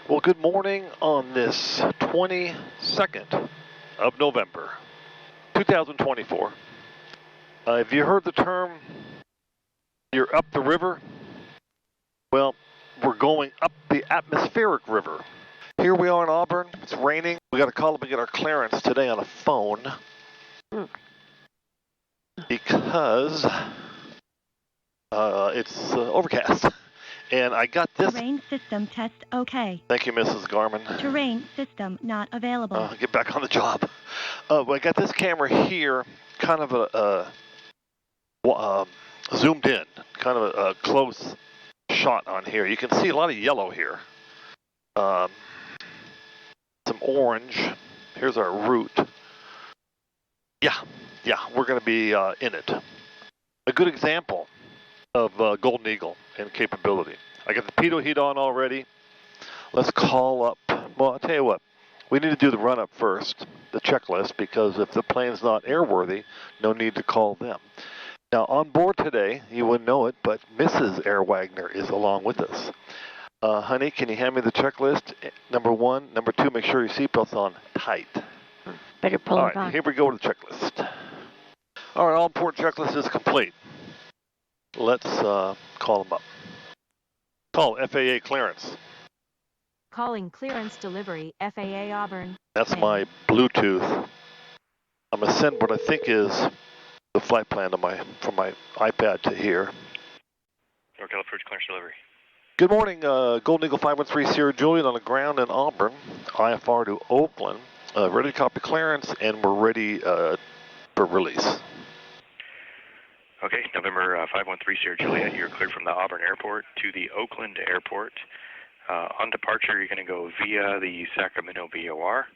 Well, good morning on this 22nd of November, 2024. Have you heard the term, you're up the river? Well, we're going up the atmospheric river. Here we are in Auburn. It's raining. We got to call up and get our clearance today on a phone because it's overcast. And I got this. Terrain system test okay. Thank you, Mrs. Garmin. Terrain system not available. Get back on the job. Well, I got this camera here, kind of zoomed in, kind of a close shot on here. You can see a lot of yellow here. Some orange. Here's our route. Yeah, we're going to be in it. A good example of Golden Eagle and capability. I got the pitot heat on already. Let's call up. Well, I'll tell you what. We need to do the run-up first, the checklist, because if the plane's not airworthy, no need to call them. Now, on board today, you wouldn't know it, but Mrs. Air Wagner is along with us. Honey, can you hand me the checklist? Number one. Number two, make sure your seatbelt's on tight. Better pull All it right, on. here we go to the checklist. All right, all important checklist is complete. Let's call them up. Call FAA clearance. Calling clearance delivery, FAA Auburn. That's my Bluetooth. I'm going to send what I think is the flight plan to from my iPad to here. NorCal approach clearance delivery. Good morning, Golden Eagle 513 Sierra Juliet on the ground in Auburn, IFR to Oakland. Ready to copy clearance, and we're ready for release. Okay, November 513 Sierra Juliet, you're cleared from the Auburn Airport to the Oakland Airport. On departure, you're going to go via the Sacramento VOR,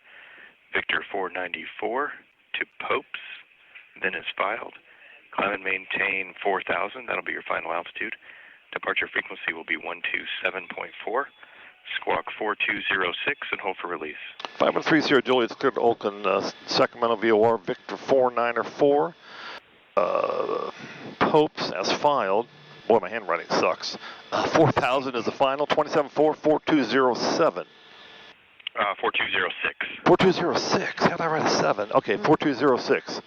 Victor 494 to Popes, then is filed. Climb and maintain 4,000, that'll be your final altitude. Departure frequency will be 127.4. Squawk 4206 and hold for release. 513 Sierra Juliet's cleared to Oakland, Sacramento VOR, Victor 494. Popes as filed. Boy, my handwriting sucks. 4,000 is the final. 27.4, 4207. 4206. 4206. How did I write a 7? Okay, 4206.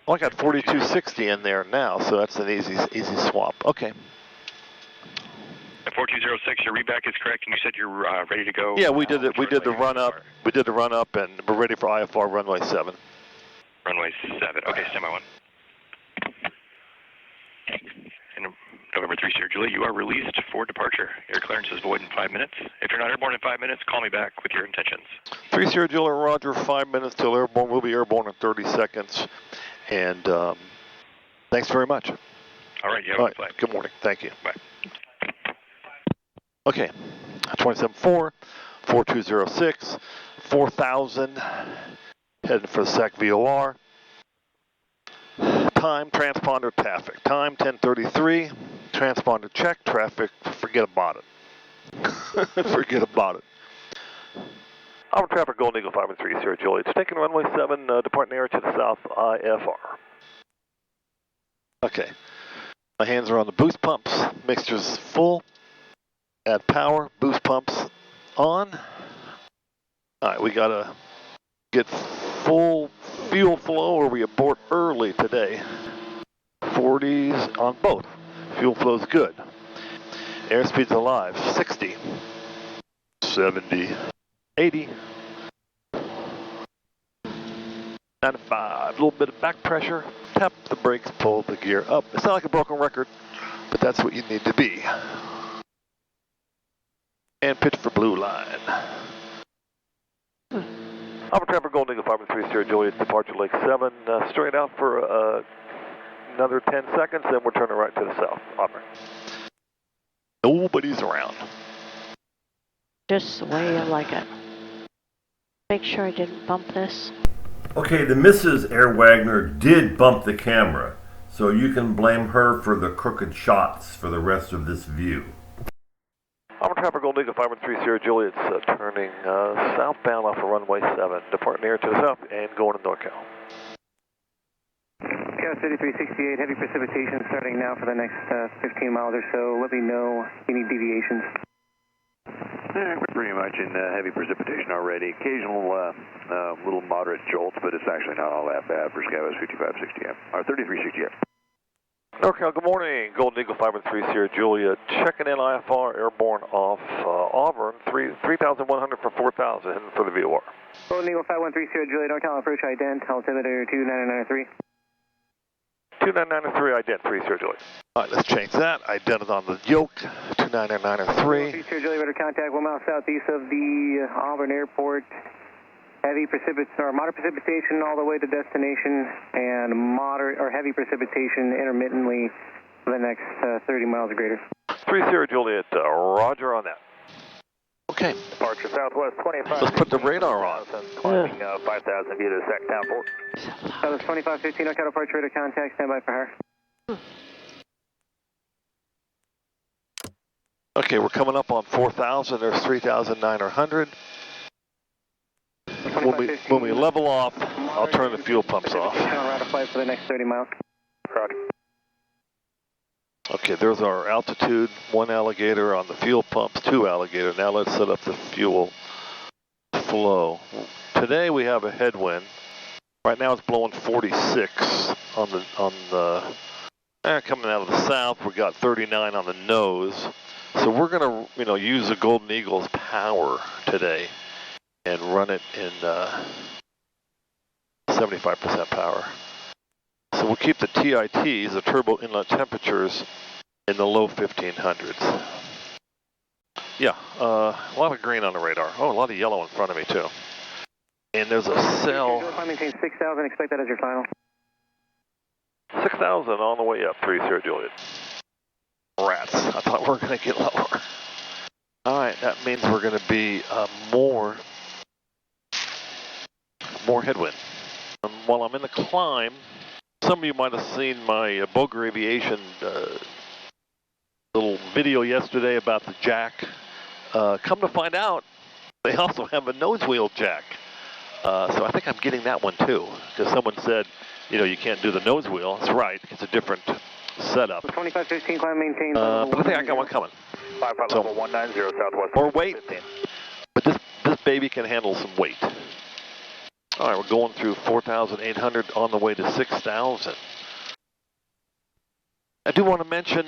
Well, I got 4260 in there now, so that's an easy swap. Okay. At 4206, your reback is correct, and you said you're ready to go. Yeah, we did it. We did the run up. We did the run up, and we're ready for IFR runway 7. Runway 7. Okay, standby 1. And November 3 Sierra Juliet, you are released for departure. Air clearance is void in 5 minutes. If you're not airborne in 5 minutes, call me back with your intentions. 3 Sierra Juliet, roger. 5 minutes till airborne. We'll be airborne in 30 seconds. And thanks very much. All right, you have a good flight. Good morning. Thank you. Bye. Okay, 27.4, 4206, 4,000, heading for the SAC VOR. Time, transponder, traffic. Time, 10:33, transponder check, traffic, forget about it. Forget about it. Our traffic, Golden Eagle 513 Sierra Juliet. It's taking runway 7, departing air to the south, IFR. Okay, my hands are on the boost pumps, mixture's full. Add power, boost pumps on. All right, we gotta get full fuel flow or we abort early today. 40s on both. Fuel flow's good. Airspeed's alive. 60, 70, 80, 95. A little bit of back pressure. Tap the brakes, pull the gear up. It's not like a broken record, but that's what you need to be. And pitch for blue line. Auburn traffic, Golden Eagle 513 Sierra Juliet, departure Lake 7. Straight out for another 10 seconds, then we're turning right to the south. Auburn. Nobody's around. Just the way I like it. Make sure I didn't bump this. Okay, the Mrs. Air Wagner did bump the camera, so you can blame her for the crooked shots for the rest of this view. Auburn traffic, Golden Eagle 513 Sierra Juliet, turning southbound off of runway 7, departing air to the south and going to NorCal. Chaos 3368, heavy precipitation starting now for the next 15 miles or so. Let me know any deviations. We're pretty much in heavy precipitation already. Occasional little moderate jolts, but it's actually not all that bad for Skywest 5560M, or 3360M. NorCal, good morning. Golden Eagle 513 Sierra Julia, checking in IFR, airborne off Auburn, 3,100 for 4,000, heading for the VOR. Golden Eagle 513 Sierra Julia, NorCal approach ident, altimeter 2993. 2993, ident, 3 Sierra Julia. All right, let's change that. Ident is on the yoke, 2993. 3 Sierra Julia, better contact 1 mile southeast of the Auburn Airport. Heavy moderate precipitation all the way to destination, and moderate or heavy precipitation intermittently for the next 30 miles or greater. 3 Sierra Juliet, roger on that. Okay, Departure southwest 25. let's put the radar on. Climbing 5,000 via the Sacktown port. Southwest 2515, NorCal departure radar contact, standby for her. Okay, we're coming up on 4,000, there's 3,900. When we level off, I'll turn the fuel pumps off. Route of flight for the next 30 miles. Roger. Okay, there's our altitude, 1 alligator on the fuel pumps, 2 alligator. Now let's set up the fuel flow. Today we have a headwind. Right now it's blowing 46 on the coming out of the south. We got 39 on the nose. So we're gonna, use the Golden Eagle's power today and run it in 75% power. So we'll keep the TITs, the turbo inlet temperatures, in the low 1500s. Yeah, a lot of green on the radar. Oh, a lot of yellow in front of me too. And there's a cell. Maintain 6,000, expect that as your final. 6,000 on the way up, 3 Sierra Juliet. Rats, I thought we were gonna get lower. All right, that means we're gonna be more headwind. While I'm in the climb, some of you might have seen my Boger Aviation little video yesterday about the jack. Come to find out, they also have a nose wheel jack. So I think I'm getting that one too, because someone said, you can't do the nose wheel. That's right, it's a different setup. 2515, climb maintain. But I think I got one coming. 55 level 190 southwest. Or weight. But this baby can handle some weight. All right, we're going through 4,800 on the way to 6,000. I do want to mention,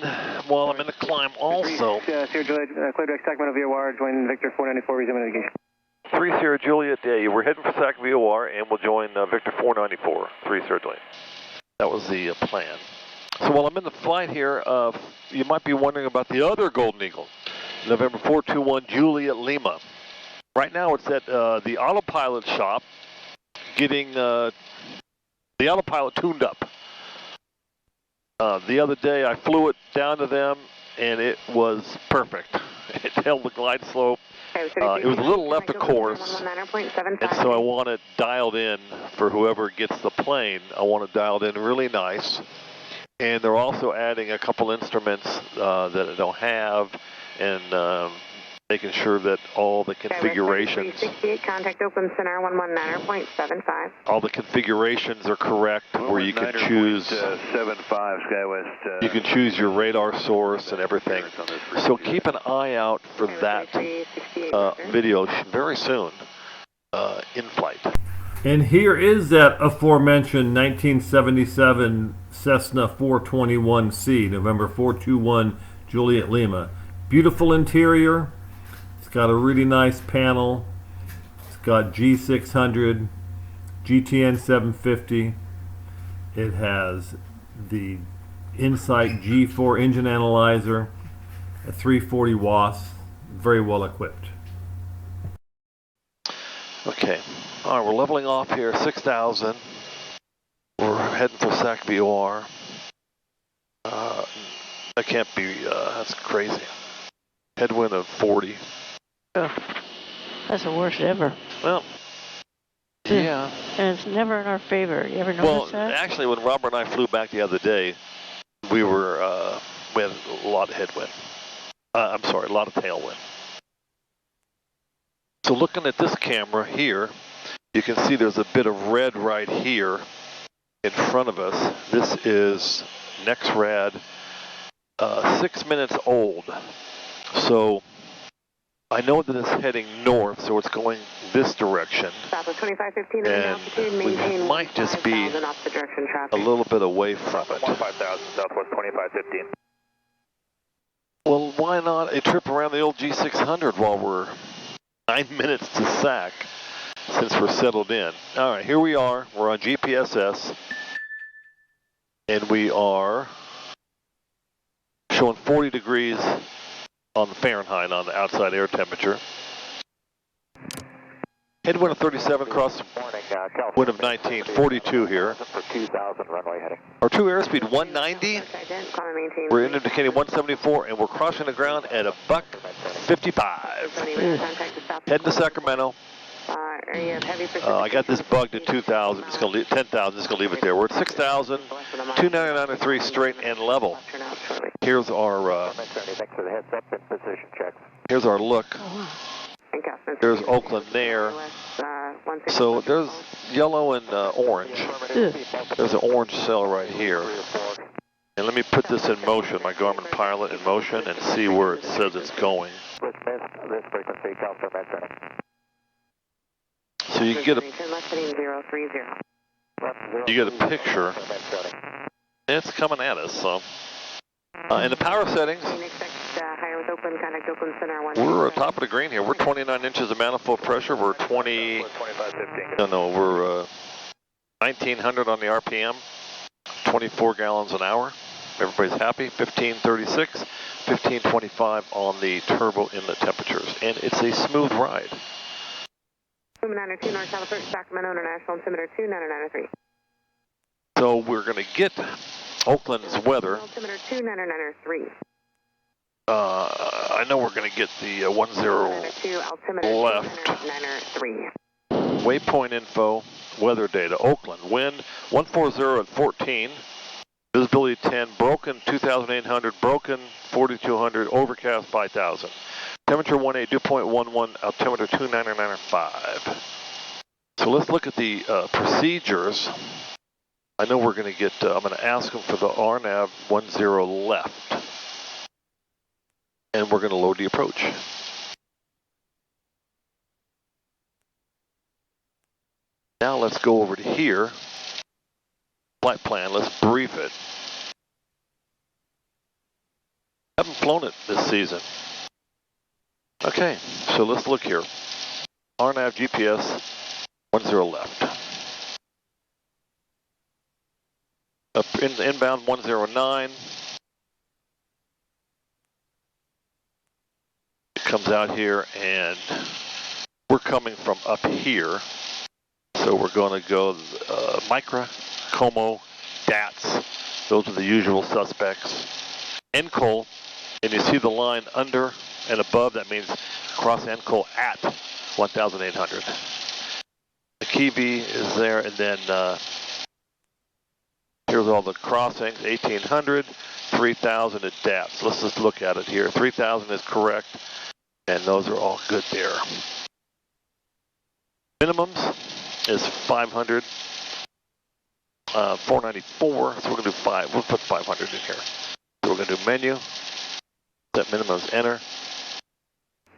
while I'm in the climb also... Sierra Juliet, clear direct Sacramento VOR, join Victor 494, resume navigation. 3 Sierra Juliet, we're heading for SAC VOR, and we'll join Victor 494, 3 Sierra Juliet. That was the plan. So while I'm in the flight here, you might be wondering about the other Golden Eagle, November 421 Juliet Lima. Right now it's at the autopilot shop, getting the autopilot tuned up. The other day I flew it down to them and it was perfect. It held the glide slope. It was a little left of course, and so I want it dialed in for whoever gets the plane. I want it dialed in really nice. And they're also adding a couple instruments that I don't have, and making sure that all the configurations, 368, contact open center 119.75. all the configurations are correct, where you can choose 75 Skywest. you can choose your radar source and everything. So keep an eye out for that video very soon in flight. And here is that aforementioned 1977 Cessna 421C, November 421 Juliet Lima. Beautiful interior. It's got a really nice panel. It's got G600, GTN 750. It has the Insight G4 engine analyzer at 340 watts. Very well equipped. Okay. All right, we're leveling off here, 6,000. We're heading for SAC VOR. That can't be, that's crazy. Headwind of 40. Yeah. That's the worst ever. Well, yeah. And it's never in our favor. You ever notice that? Well, actually, when Robert and I flew back the other day, we had a lot of headwind. I'm sorry, a lot of tailwind. So looking at this camera here, you can see there's a bit of red right here in front of us. This is NexRad, 6 minutes old. So I know that it's heading north, so it's going this direction. Southwest 2515 at altitude, And we maintain might just be 15,000 off the direction a traffic. little bit away from it. 15,000, Southwest 2515. Well, why not a trip around the old G600 while we're 9 minutes to SAC, since we're settled in. All right, here we are. We're on GPSS, and we are showing 40 degrees on the Fahrenheit on the outside air temperature. Headwind of 37, cross wind of 19, 42 here. For 2,000 runway heading. Our true airspeed 190. We're indicating 174, and we're crossing the ground at a buck 55. Heading to Sacramento. I got this bugged at 2,000. It's going to leave 10,000. Just going to leave it there. We're at 6,000, 299.3 straight and level. Here's our here's our look. There's Oakland there. So there's yellow and orange. There's an orange cell right here. And let me put this in motion, my Garmin Pilot in motion, and see where it says it's going. So you can get a picture. It's coming at us. So, in the power settings, we're at top of the green here. We're 29 inches of manifold pressure. We're 1900 on the RPM, 24 gallons an hour. Everybody's happy. 1536, 1525 on the turbo inlet temperatures, and it's a smooth ride. Altimeter 2 North California, Sacramento International, altimeter 2 9993. So we're going to get Oakland's weather. Altimeter 2 9993. I know we're going to get the 10 left. Waypoint info, weather data. Oakland, wind 140 at 14, visibility 10, broken 2,800, broken 4,200, overcast 5,000. Temperature 182.11, altimeter 299.5. So let's look at the procedures. I know we're going to get, I'm going to ask them for the RNAV 10 left. And we're going to load the approach. Now let's go over to here. Flight plan, let's brief it. Haven't flown it this season. Okay, so let's look here. RNAV GPS 10 left. Up in inbound 109. Comes out here, and we're coming from up here, so we're going to go Micra, Como, DATS. Those are the usual suspects. NCOL, and you see the line under and above. That means cross NCOL at 1,800. The Kiwi is there, and then here's all the crossings: 1,800, 3,000 at DATS. Let's just look at it here. 3,000 is correct. And those are all good there. Minimums is 500, 494, so we're going to do 5. We'll put 500 in here. So we're going to do menu, set minimums, enter.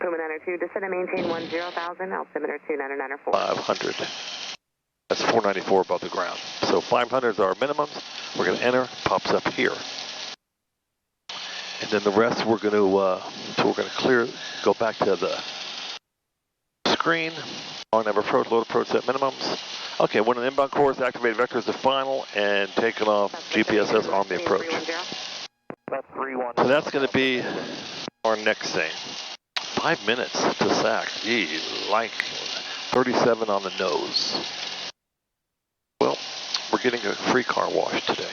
Altimeter 2, descend and maintain 10,000, altimeter 299.4. 500. That's 494 above the ground. So 500 is our minimums. We're going to enter, pops up here. And then the rest we're going to, so we're going to clear, go back to the screen. RNAV approach, load approach, set minimums. Okay, when an inbound course, activate vectors to final, and taking off GPSS on the approach. So that's going to be our next thing. 5 minutes to SAC. Gee, like 37 on the nose. Well, we're getting a free car wash today.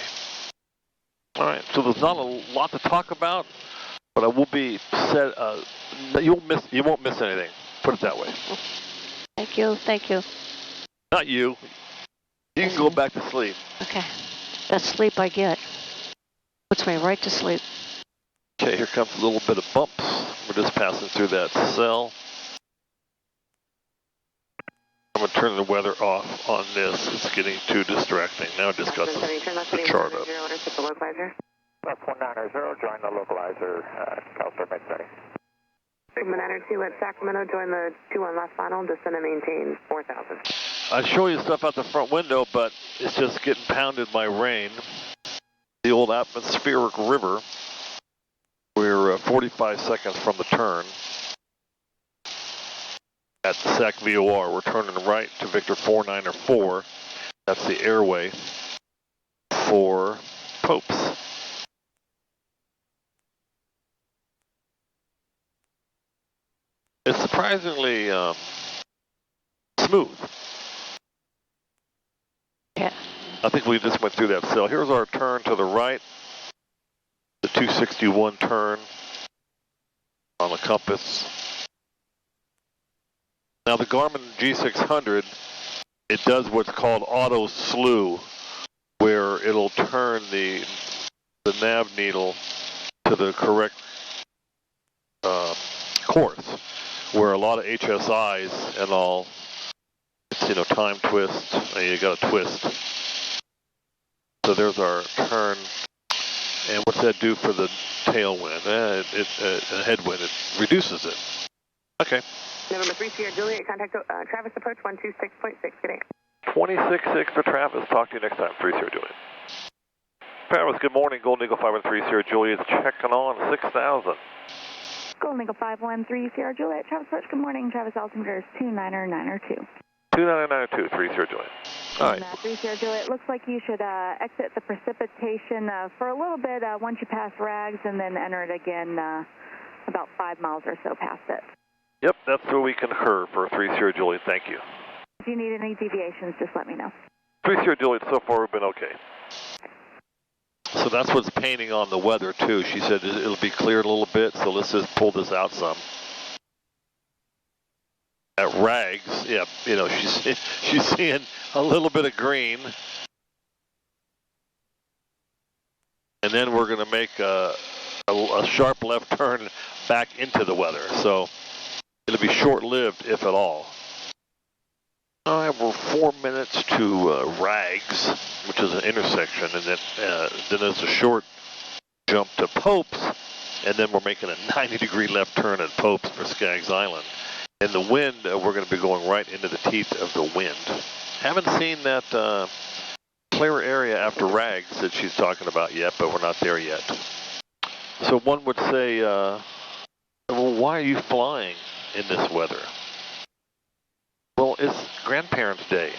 All right, so there's not a lot to talk about, but I will be set. You won't miss anything. Put it that way. Thank you, thank you. Not you. You can go back to sleep. Okay, that sleep I get puts me right to sleep. Okay, here comes a little bit of bumps. We're just passing through that cell. I'm going to turn the weather off on this. It's getting too distracting. Now I just got the chart up. Left 190, join the localizer, California Med 30. Puma 902 at Sacramento, join the 21 last final, descend and maintain 4,000. I show you stuff out the front window, but it's just getting pounded by rain. The old atmospheric river. We're 45 seconds from the turn. At the SAC VOR, we're turning right to Victor 494. That's the airway for Popes. It's surprisingly smooth. Yeah. I think we just went through that cell. Here's our turn to the right. The 261 turn on the compass. Now the Garmin G600, it does what's called auto slew, where it'll turn the nav needle to the correct course, where a lot of HSIs and all, it's, you know, time twist, and you got a twist. So there's our turn, and what's that do for the tailwind? A headwind, it reduces it. Okay. November 3 Sierra Juliet, contact Travis approach 126.6, good day. 26.6 for Travis, talk to you next time, 3 Sierra Juliet. Travis, good morning, Golden Eagle 513 Sierra Juliet, checking on 6,000. Golden Eagle 513 Sierra Juliet, Travis approach, good morning, Travis altimeter is 29902. 29902, 3 Sierra Juliet. All right. 3 Sierra Juliet, looks like you should exit the precipitation for a little bit once you pass Rags, and then enter it again about 5 miles or so past it. Yep, that's where we concur for 3 Sierra Juliet, thank you. If you need any deviations, just let me know. 3 Sierra Juliet, so far we've been okay. So that's what's painting on the weather too. She said it'll be cleared a little bit, so let's just pull this out some. At Rags, yeah, you know, she's seeing a little bit of green. And then we're going to make a sharp left turn back into the weather. So it'll be short-lived, if at all. All right, we're 4 minutes to Rags, which is an intersection, and then there's a short jump to Popes, and then we're making a 90-degree left turn at Popes for Skaggs Island. And the wind, we're going to be going right into the teeth of the wind. Haven't seen that clear area after Rags that she's talking about yet, but we're not there yet. So one would say, well, why are you flying in this weather? Well, it's Grandparents' Day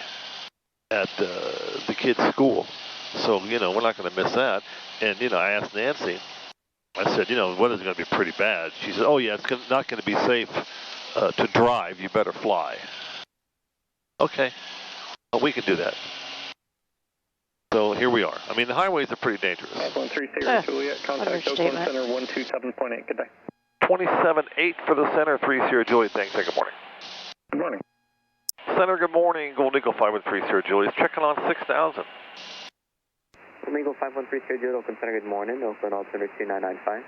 at the kids' school. So, you know, we're not going to miss that. And, you know, I asked Nancy, I said, you know, the weather's going to be pretty bad. She said, oh, yeah, it's not going to be safe to drive. You better fly. Okay, well, we can do that. So here we are. I mean, the highways are pretty dangerous. 513 Sierra Juliet, contact Oakland Center 127.8, good day. 27.8 for the center, 3 Sierra Juliet, thanks, and good morning. Good morning. Center, good morning, Golden Eagle 513 Sierra Juliet, checking on 6,000. Golden Eagle 513 Sierra Juliet, Oakland Center, good morning, Oakland altimeter 2995.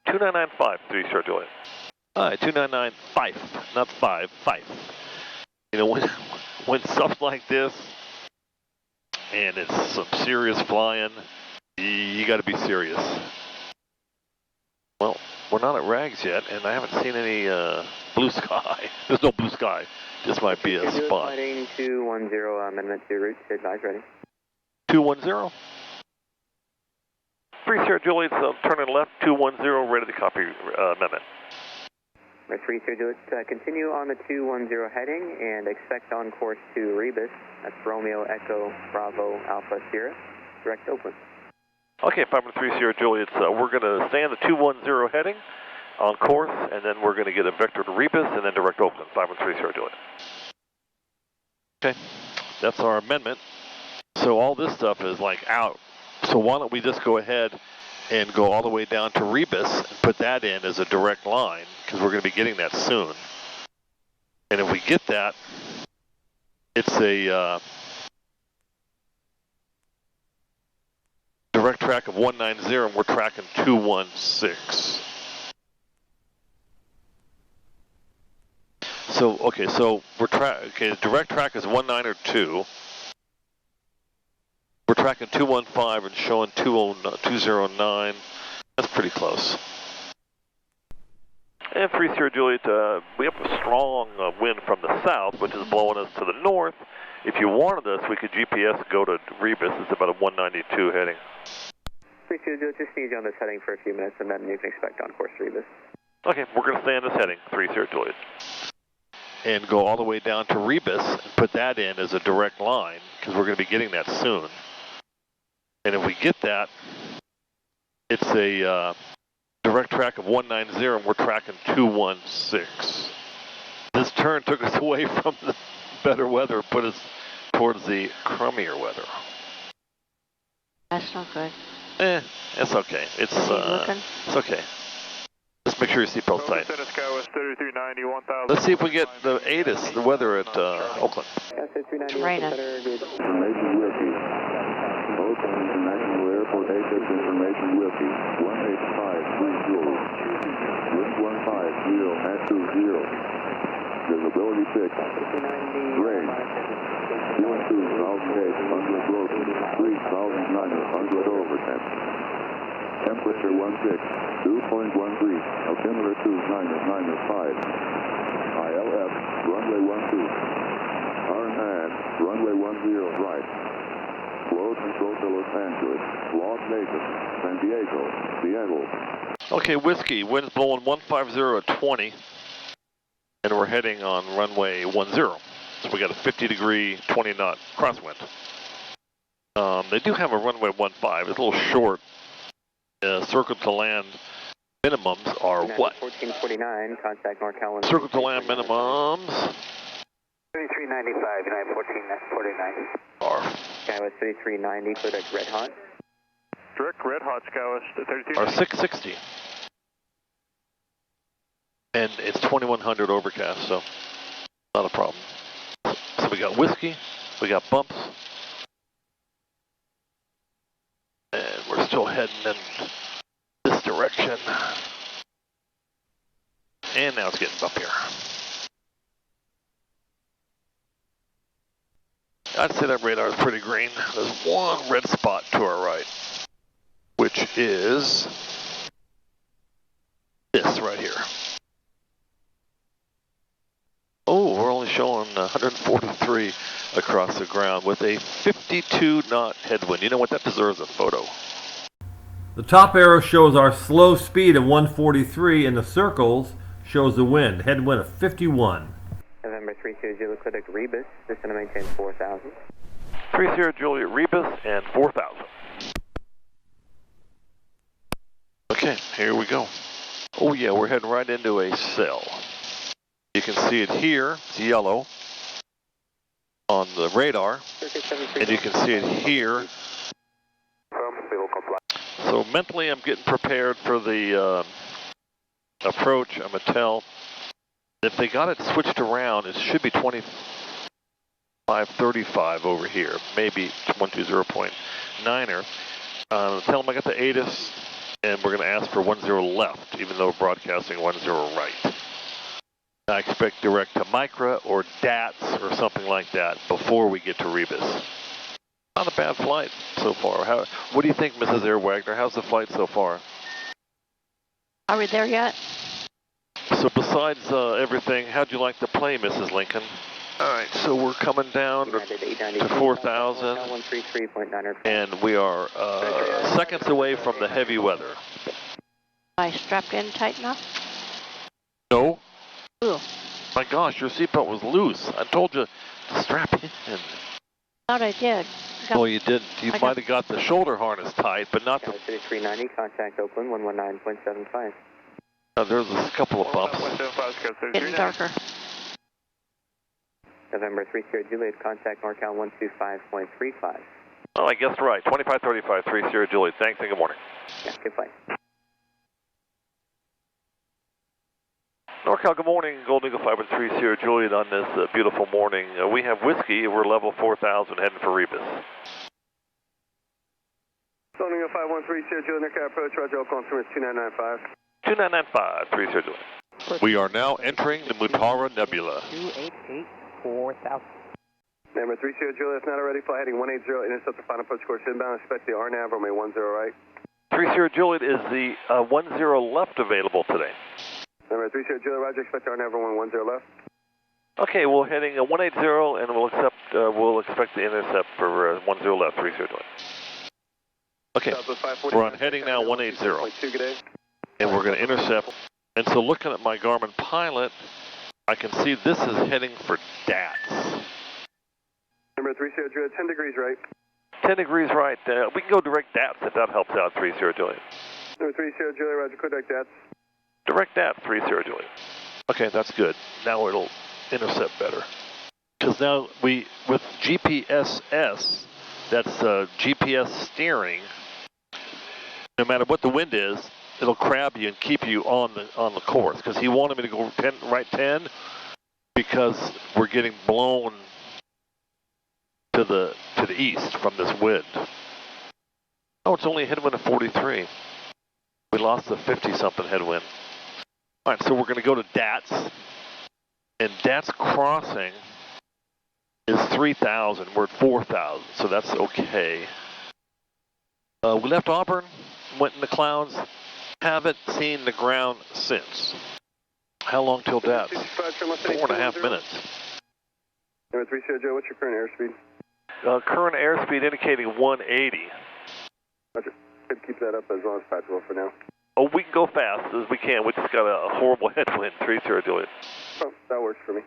2995, 3 Sierra Juliet. All right, 2995, not 5, 5. You know, when stuff like this, and it's some serious flying, you got to be serious. Well, we're not at Rags yet, and I haven't seen any blue sky. There's no blue sky. This might be a spot. Flight 210, amendment to route, advise ready. 210. 3 Sierra Juliet, turning left, 210, ready to copy amendment. 3 Sierra Juliet, continue on the 210 heading and expect on course to Rebus. That's Romeo Echo Bravo Alpha Sierra, direct Oakland. Okay, 513 Sierra Juliet, we're going to stay on the 210 heading on course, and then we're going to get a vector to Rebus and then direct Oakland, 513 Sierra Juliet. Okay, that's our amendment. So all this stuff is like out. So why don't we just go ahead and go all the way down to Rebus and put that in as a direct line, because we're going to be getting that soon. And if we get that, it's a direct track of 190, and we're tracking 216. So, okay, so we're the direct track is 192. We're tracking 215 and showing 209. That's pretty close. And 3 Sierra Juliet, we have a strong wind from the south, which is blowing us to the north. If you wanted us, we could GPS go to Rebus. It's about a 192 heading. 3 Sierra Juliet, just need you on this heading for a few minutes, and then you can expect on course to Rebus. Okay, we're going to stay on this heading, 3 Sierra Juliet. And go all the way down to Rebus and put that in as a direct line, because we're going to be getting that soon. And if we get that, it's a direct track of 190, and we're tracking 216. This turn took us away from the better weather, put us towards the crummier weather. That's not good. It's okay. It's okay. Just make sure your seatbelt's tight. Let's see if we get the ATIS, the weather at Oakland. It's raining. Information Whiskey. Oakland International Airport ATIS information Whiskey. 18530. Wind 150 at 20. Visibility 6. Rain. 2,000 days, 100 broken. 3,900 overtemp. Temperature 16, 2.13, altimeter 2995, ILF, runway 12, turn and runway 10 right, flow control to Los Angeles, Las Vegas, San Diego, Seattle. Okay, Whiskey, wind's blowing 150 at 20, and we're heading on runway 10. So we got a 50-degree, 20-knot crosswind. They do have a runway 15, it's a little short. Circle to land minimums are what? 1449, contact NorCal. Circle to land minimums 3395, United 1449. Are Skywest 3390, clear direct red hot. Direct red hot, Skywest 32. Are 660. And it's 2100 overcast, so not a problem. So we got Whiskey, we got bumps. And we're still heading in this direction. And now it's getting bumpier. I'd say that radar is pretty green. There's one red spot to our right, which is this right here. Oh, we're only showing 143 across the ground with a 52-knot headwind. You know what? That deserves a photo. The top arrow shows our slow speed of 143, and the circles shows the wind, headwind of 51. November 3 Sierra Juliet, clear direct Rebus, descend to maintain 4000. 3 Sierra Juliet, Rebus, and 4000. Okay, here we go. Oh yeah, we're heading right into a cell. You can see it here, it's yellow on the radar, and you can see it here. So mentally I'm getting prepared for the approach. I'm going to tell, if they got it switched around, it should be 2535 over here, maybe 120.9er. Tell them I got the ATIS, and we're going to ask for 10 left, even though we're broadcasting 10 right. I expect direct to Micra or DATS or something like that before we get to Rebus. Not a bad flight so far. What do you think, Mrs. Air Wagner? How's the flight so far? Are we there yet? So besides everything, how'd you like to play, Mrs. Lincoln? All right, so we're coming down to 4,000, and we are seconds away from the heavy weather. Am I strapped in tight enough? No. Ooh. My gosh, your seatbelt was loose. I told you to strap in. Thought I did. Well, you didn't. You might have got the shoulder harness tight, but not the... 390, contact Oakland, 119.75. There's a couple of bumps. Getting darker. November 3 Sierra Juliet, contact NorCal 125.35. Oh, I guessed right. 2535, 3 Sierra Juliet. Thanks and good morning. Yeah, good flight. NorCal, good morning. Golden Eagle 513 Sierra Juliet on this beautiful morning. We have Whiskey. We're level 4000 heading for Rebus. Golden Eagle 513 Sierra Juliet, NorCal approach, Roger, Oakland, 2995. 2995, 3 Sierra Juliet. We are now entering the Mutara Nebula. 288-4000. Number 3 Sierra Juliet, not already, fly heading 180, intercept the final approach course inbound, expect the RNAV, runway 10 right. 3 Sierra Juliet, is the 10 left available today? Number 30 Juliet, Roger, expect our Nav 110 left. Okay, we're heading 180 and we'll expect the intercept for 10 left, 30 Juliet. Okay, we're on heading now 180. And we're going to intercept. And so looking at my Garmin pilot, I can see this is heading for DATS. Number 30 Juliet, 10 degrees right. 10 degrees right. We can go direct DATS if that helps out, 30 Juliet. Number 30 Juliet, Roger, contact DATS. Direct DATS, 30 Juliet. Okay, that's good. Now it'll intercept better. Because now with GPSS, that's GPS steering, no matter what the wind is, it'll crab you and keep you on the course. Because he wanted me to go right 10 because we're getting blown to the east from this wind. Oh, it's only a headwind of 43. We lost the 50-something headwind. All right, so we're going to go to DATS. And DATS crossing is 3,000. We're at 4,000, so that's okay. We left Auburn, went in the clouds, haven't seen the ground since. How long till DATS? 4.5 minutes. Number 30 Joe, what's your current airspeed? Current airspeed indicating 180. Roger. Could keep that up as long as possible for now. Oh, we can go fast as we can. We just got a horrible headwind, 30 Juliet. Oh, that works for me.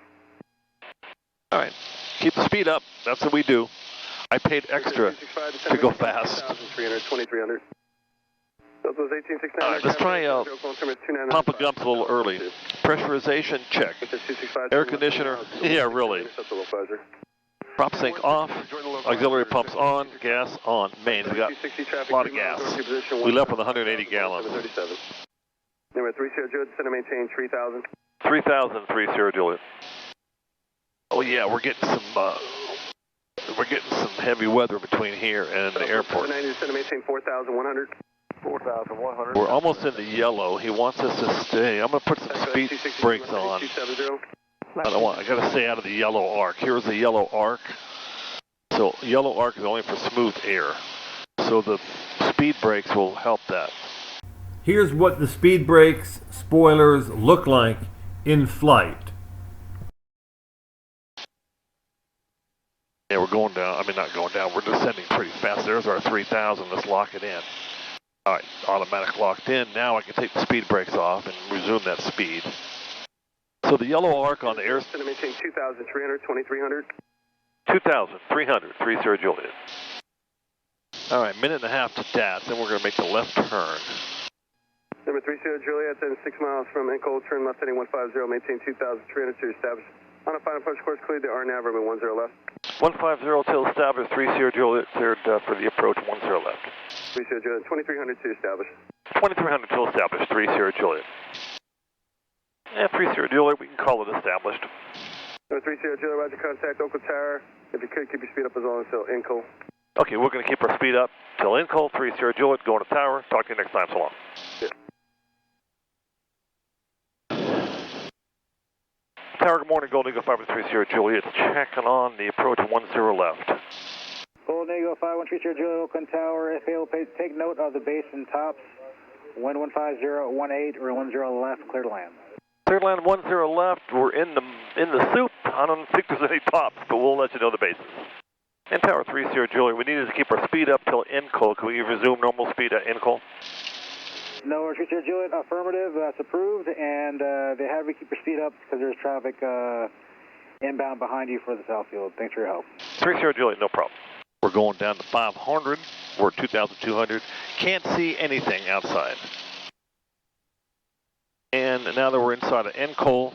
All right. Keep the speed up. That's what we do. I paid extra to go fast. 2,300. All right, let's try pump a gump a little early. Pressurization check. Air conditioner. Yeah, really. Prop sync off. Auxiliary pumps on. Gas on. Mains. We got a lot of gas. We left with 180 gallons. Number 30 Juliet, center maintain 3,000. 3,000, 30 Juliet. Oh yeah, we're getting some heavy weather between here and the airport. 90, center maintain 4,100. 4,100. We're almost in the yellow. He wants us to stay. I'm going to put some speed brakes on. I got to stay out of the yellow arc. Here's the yellow arc. So yellow arc is only for smooth air. So the speed brakes will help that. Here's what the speed brakes spoilers look like in flight. Yeah, we're going down. I mean, not going down. We're descending pretty fast. There's our 3,000. Let's lock it in. All right, automatic locked in. Now I can take the speed brakes off and resume that speed. So the yellow arc on the air... Center maintain 2,300, 2,300. 2,300, 30 Juliet. All right, minute and a half to DATS, then we're going to make the left turn. Number 30 Juliet, then 6 miles from Encole, turn left heading 150, maintain 2,300 to establish. On a final approach course, cleared the RNAV, runway 10 left. 150 till established, 30 Juliet, cleared for the approach, 10 left. 30 Juliet, 2,300 to establish. 2,300 till established, 30 Juliet. Yeah, 30 Juliet, we can call it established. Number 30 Juliet, roger, contact Oakland Tower. If you could, keep your speed up as long as till Encole. Okay, we're going to keep our speed up till Encole, 30 Juliet, going to tower. Talk to you next time, so long. Yeah. Tower, good morning, Golden Eagle 530 Juliet, checking on the approach 10 left. Golden Eagle 5130 Juliet, Oakland Tower, FAO, take note of the base and tops, wind 15018 or 10 left, clear to land. Clear to land 10 left, we're in the soup. I don't think there's any tops, but we'll let you know the bases. And Tower 30 Juliet, we needed to keep our speed up till Encole. Can we resume normal speed at Encole? No, 30 Juliet, affirmative, that's approved, and they have you keep your speed up because there's traffic inbound behind you for the south field. Thanks for your help. 30 Juliet, no problem. We're going down to 500, we're at 2,200, can't see anything outside. And now that we're inside of Encole,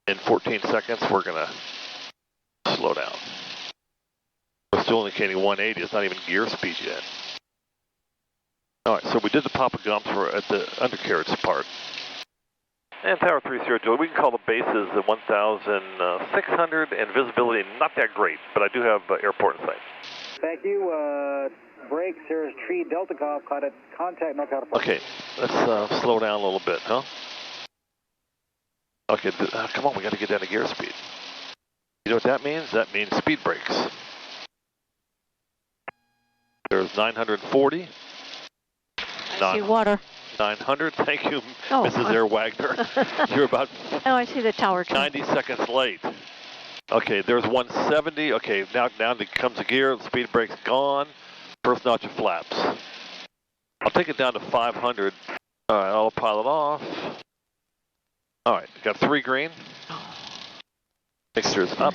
in 14 seconds, we're going to slow down. We're still indicating 180, it's not even gear speed yet. All right, so we did the Papa Gumps. We're at the undercarriage part. And Tower 30 Juliet, we can call the bases at 1,600 and visibility not that great, but I do have airport in sight. Thank you. Brakes, here's Tree Delta Golf, contact North Carolina. Okay, let's slow down a little bit, huh? Okay, come on, we got to get down to gear speed. You know what that means? That means speed brakes. There's 940. I see water. 900. Thank you, Oh, Mrs. Air Wagner. You're about Oh, I see the tower too. 90 seconds late. Okay, there's 170. Okay, now comes the gear. The speed brake's gone. First notch of flaps. I'll take it down to 500. All right, I'll pilot off. All right, got 3 green. Mixture's up.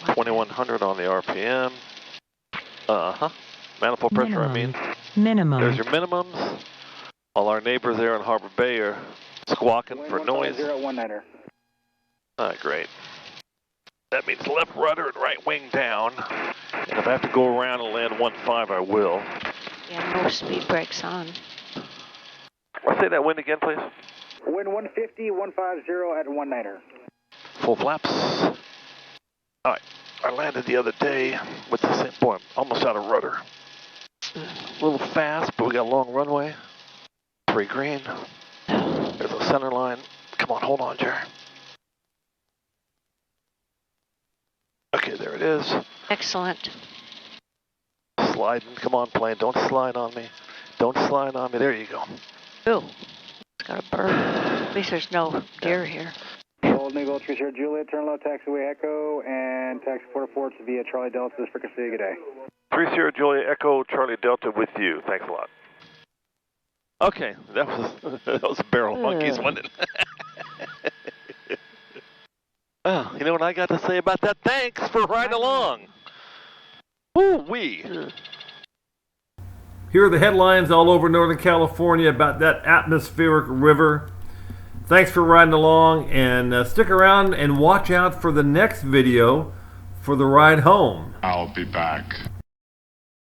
2100 on the RPM. Manifold pressure, I mean. Minimum. There's your minimums. All our neighbors there in Harbor Bay are squawking for noise. 150-19er. All right, great. That means left rudder and right wing down. And if I have to go around and land 1.5, I will. Yeah, no speed brakes on. I'll say that wind again, please. Wind 150, 150 at 19er. Full flaps. All right, I landed the other day with the same, boy, I'm almost out of rudder. A little fast, but we got a long runway. 3 green. There's a center line. Come on, hold on, Jerry. Okay, there it is. Excellent. Sliding, come on, plane, don't slide on me. Don't slide on me, there you go. Ooh, it's got a bird. At least there's no deer here. Old Eagle 3 Sierra Juliet, turn left, taxiway Echo, and taxi 44 to via Charlie Delta to Fricassee. Good day. 3 Sierra Juliet Echo, Charlie Delta with you. Thanks a lot. Okay, that was a barrel of monkeys, wasn't it? Oh, you know what I got to say about that? Thanks for riding along. Woo-wee. Here are the headlines all over Northern California about that atmospheric river. Thanks for riding along, and stick around and watch out for the next video for the ride home. I'll be back.